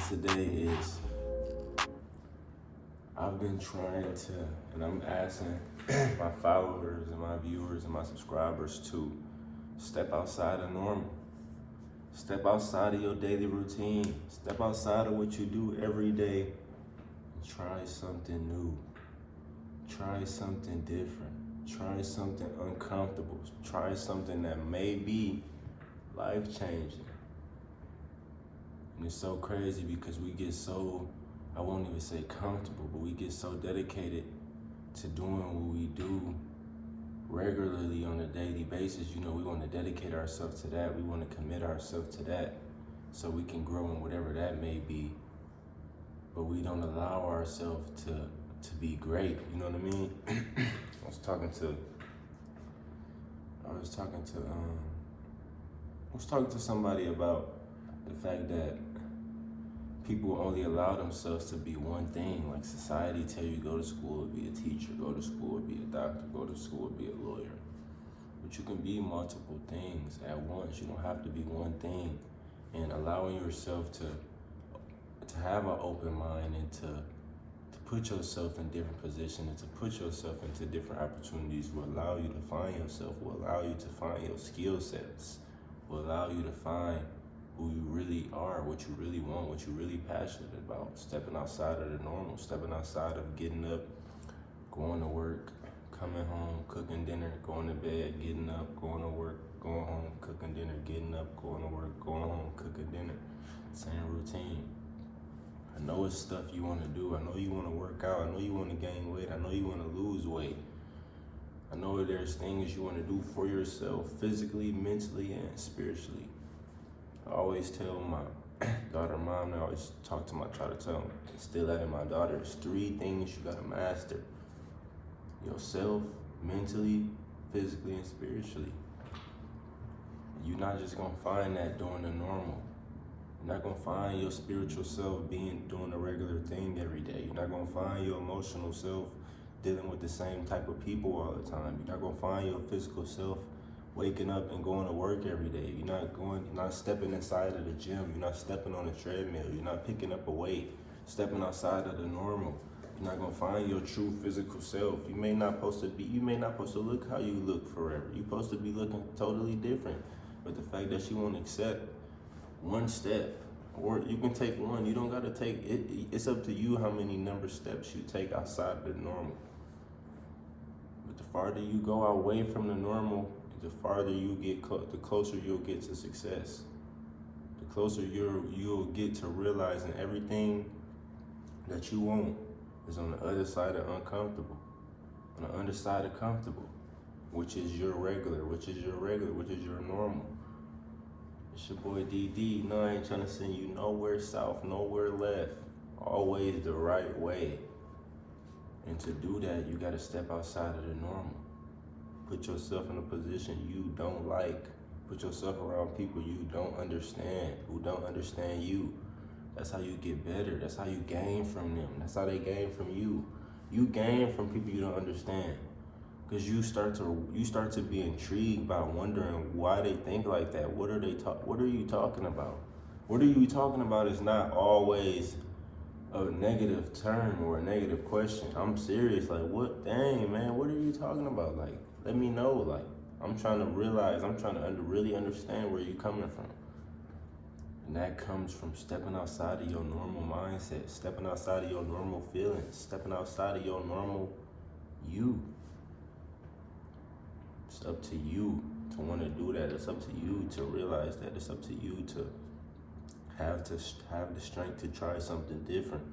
today is I've been trying to, and I'm asking my followers and my viewers and my subscribers to step outside of normal. Step outside of your daily routine. Step outside of what you do every day and try something new. Try something different. Try something uncomfortable. Try something that may be life-changing. And it's so crazy because we get so, I won't even say comfortable, but we get so dedicated to doing what we do regularly on a daily basis. You know, we want to dedicate ourselves to that. We want to commit ourselves to that so we can grow in whatever that may be. But we don't allow ourselves to be great. You know what I mean? I was talking to somebody about the fact that people only allow themselves to be one thing. Like society tell you go to school to be a teacher, go to school to be a doctor, go to school to be a lawyer. But you can be multiple things at once. You don't have to be one thing. And allowing yourself to have an open mind and to put yourself in different positions and to put yourself into different opportunities will allow you to find yourself, will allow you to find your skill sets, will allow you to find who you really are, what you really want, what you're really passionate about. Stepping outside of the normal, stepping outside of getting up, going to work, coming home, cooking dinner, going to bed, getting up, going to work, going home, cooking dinner, getting up, going to work, going home, cooking dinner. Same routine. I know it's stuff you want to do. I know you want to work out. I know you want to gain weight. I know you want to lose weight. I know there's things you want to do for yourself, physically, mentally, and spiritually. I always tell my daughter, mom, and I always try to tell them, instill that in my daughter. There's 3 things you gotta master: yourself, mentally, physically, and spiritually. You're not just gonna find that doing the normal. You're not gonna find your spiritual self doing a regular thing every day. You're not gonna find your emotional self dealing with the same type of people all the time. You're not gonna find your physical self waking up and going to work every day. You're not stepping inside of the gym. You're not stepping on a treadmill. You're not picking up a weight, stepping outside of the normal. You're not gonna find your true physical self. You may not supposed to look how you look forever. You're supposed to be looking totally different. But the fact that you won't accept one step, or you can take one, you don't gotta take it. It's up to you how many number steps you take outside of the normal. But the farther you go away from the normal, the farther you get, the closer you'll get to success. The closer you'll get to realizing everything that you want is on the other side of uncomfortable, on the underside of comfortable, which is your regular, which is your normal. It's your boy DD. No, I ain't trying to send you nowhere south, nowhere left. Always the right way. And to do that, you gotta step outside of the normal. Put yourself in a position you don't like. Put yourself around people you don't understand, who don't understand you. That's how you get better. That's how you gain from them. That's how they gain from you. You gain from people you don't understand. Because you start to be intrigued by wondering why they think like that. What are you talking about? What are you talking about is not always a negative term or a negative question. I'm serious. Like, what? Dang, man, what are you talking about? Like, let me know. Like, I'm trying to really understand where you're coming from. And that comes from stepping outside of your normal mindset, stepping outside of your normal feelings, stepping outside of your normal you. It's up to you to want to do that. It's up to you to realize that. It's up to you to have the strength to try something different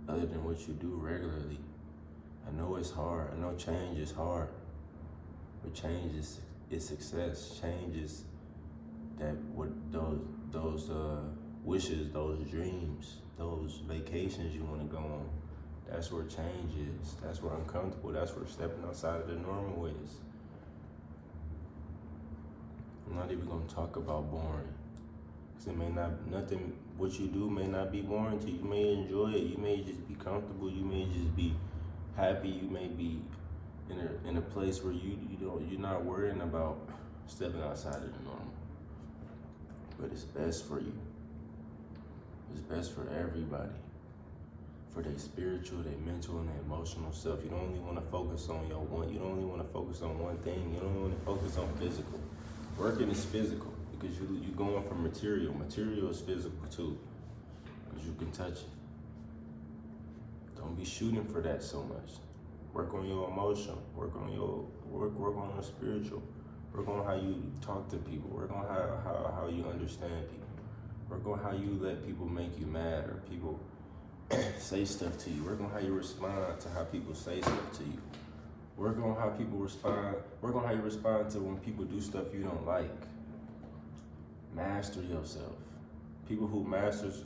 other than what you do regularly. I know it's hard. I know change is hard. But change is success. Change is those wishes, those dreams, those vacations you want to go on. That's where change is. That's where uncomfortable. That's where stepping outside of the normal is. I'm not even gonna talk about boring. Cause what you do may not be boring to you. You may enjoy it. You may just be comfortable. You may just be happy. You may be in a place where you're not worrying about stepping outside of the normal. But it's best for you. It's best for everybody. For their spiritual, their mental, and their emotional self. You don't only want to focus on your one. You don't only want to focus on one thing. You don't want to focus on physical. Working is physical because you going for material. Material is physical too because you can touch it. Don't be shooting for that so much. Work on your emotion. Work on your spiritual. Work on how you talk to people. Work on how you understand people. Work on how you let people make you mad or people say stuff to you. Work on how you respond to how people say stuff to you. Work on how people respond. Work on how you respond to when people do stuff you don't like. Master yourself. People who masters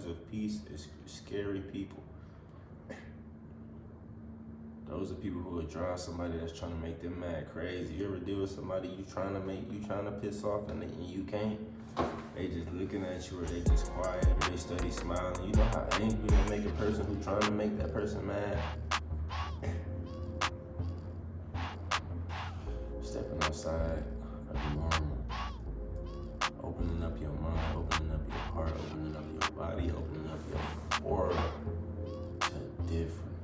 of peace is scary people. Those are people who would drive somebody that's trying to make them mad crazy. You ever deal with somebody you trying to piss off and you can't? They just looking at you or they just quiet or they steady smiling. You know how angry they make a person who trying to make that person mad? Stepping outside of normal. Opening up your mind, opening up your heart, opening up your body, opening up your aura to different.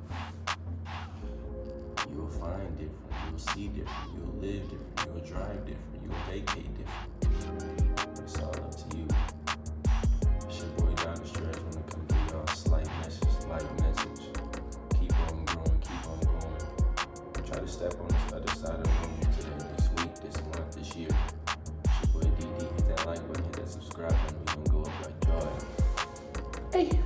You will find different, you will see different, you will live different, you will drive different, you will vacate different. It's all up to you. It's your boy Dr. Stretch when it comes to y'all slight message. Keep on growing, keep on going. Try to step on this other side of the room today, this week, this month, this year. It's your boy DD, hit that like button, hit that subscribe button, we gonna go up like joy. Hey.